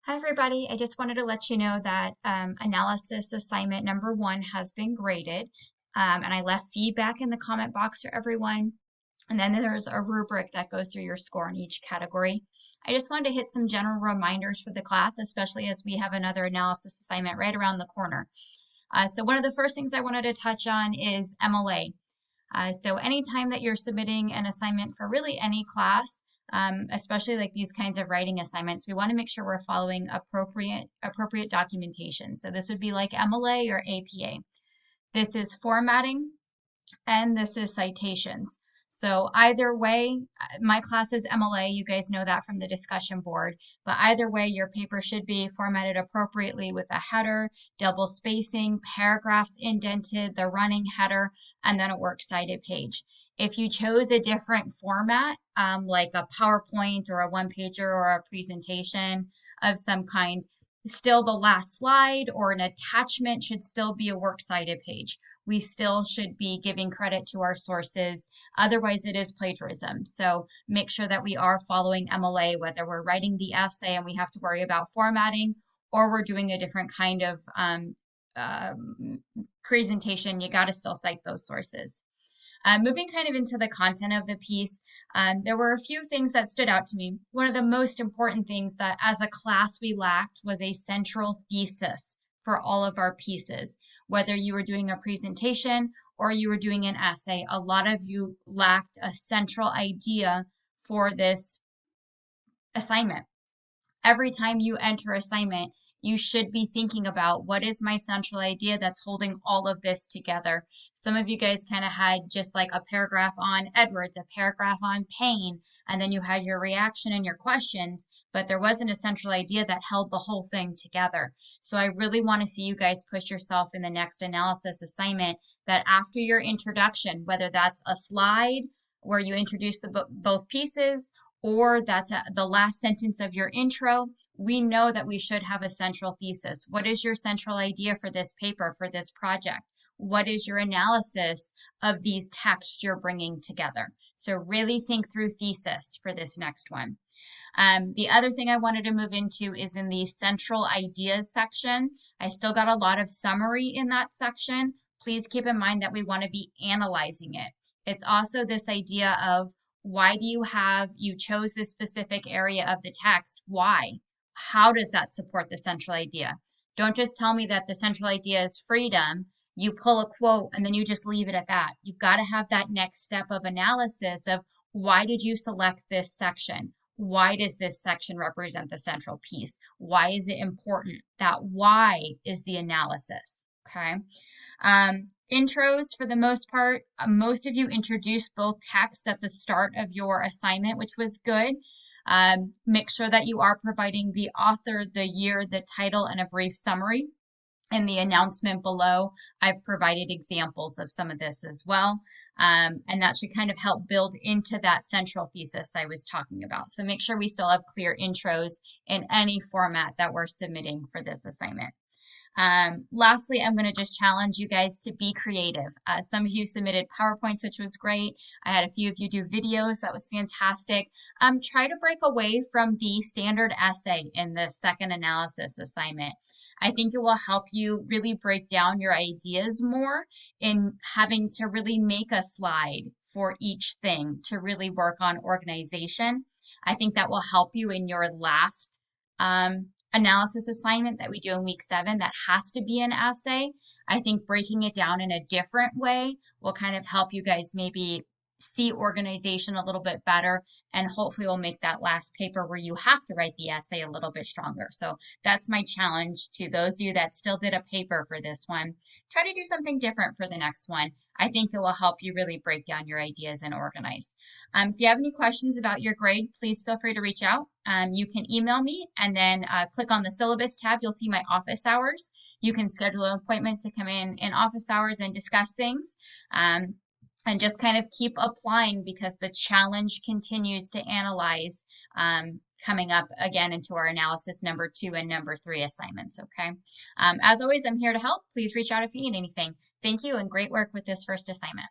Hi, everybody. I just wanted to let you know that analysis assignment number 1 has been graded, and I left feedback in the comment box for everyone. And then there's a rubric that goes through your score in each category. I just wanted to hit some general reminders for the class, especially as we have another analysis assignment right around the corner. So one of the first things I wanted to touch on is MLA. So anytime that you're submitting an assignment for really any class, especially like these kinds of writing assignments, we want to make sure we're following appropriate documentation. So this would be like MLA or APA. This is formatting and this is citations. So either way, my class is MLA, you guys know that from the discussion board, but either way, your paper should be formatted appropriately with a header, double spacing, paragraphs indented, the running header, and then a works cited page. If you chose a different format, like a PowerPoint or a one-pager or a presentation of some kind, still the last slide or an attachment should still be a works cited page. We still should be giving credit to our sources. Otherwise, it is plagiarism. So make sure that we are following MLA, whether we're writing the essay and we have to worry about formatting, or we're doing a different kind of presentation. You got to still cite those sources. Moving kind of into the content of the piece, there were a few things that stood out to me. One of the most important things that as a class we lacked was a central thesis for all of our pieces. Whether you were doing a presentation or you were doing an essay, a lot of you lacked a central idea for this assignment. Every time you enter assignment, you should be thinking about what is my central idea that's holding all of this together. Some of you guys kind of had just like a paragraph on Edwards, a paragraph on Payne, and then you had your reaction and your questions, but there wasn't a central idea that held the whole thing together. So I really want to see you guys push yourself in the next analysis assignment that after your introduction, whether that's a slide where you introduce both pieces, or that's the last sentence of your intro, we know that we should have a central thesis. What is your central idea for this paper, for this project? What is your analysis of these texts you're bringing together? So really think through thesis for this next one. The other thing I wanted to move into is in the central ideas section. I still got a lot of summary in that section. Please keep in mind that we want to be analyzing it. It's also this idea of why do you chose this specific area of the text? Why? How does that support the central idea? Don't just tell me that the central idea is freedom. You pull a quote and then you just leave it at that. You've got to have that next step of analysis of why did you select this section? Why does this section represent the central piece? Why is it important? That why is the analysis, okay? Intros, for the most part, most of you introduced both texts at the start of your assignment, which was good. Make sure that you are providing the author, the year, the title, and a brief summary. In the announcement below, I've provided examples of some of this as well. And that should kind of help build into that central thesis I was talking about. So make sure we still have clear intros in any format that we're submitting for this assignment. Lastly, I'm going to just challenge you guys to be creative. Some of you submitted PowerPoints, which was great. I had a few of you do videos. That was fantastic. Try to break away from the standard essay in the second analysis assignment. I think it will help you really break down your ideas more in having to really make a slide for each thing to really work on organization. I think that will help you in your last analysis assignment that we do in week 7 that has to be an essay. I think breaking it down in a different way will kind of help you guys maybe see organization a little bit better, and hopefully will make that last paper where you have to write the essay a little bit stronger. So that's my challenge to those of you that still did a paper for this one. Try to do something different for the next one. I think it will help you really break down your ideas and organize. If you have any questions about your grade, please feel free to reach out. You can email me and then click on the syllabus tab. You'll see my office hours. You can schedule an appointment to come in office hours and discuss things. And just kind of keep applying because the challenge continues to analyze coming up again into our analysis number 2 and number 3 assignments, okay? As always, I'm here to help. Please reach out if you need anything. Thank you and great work with this first assignment.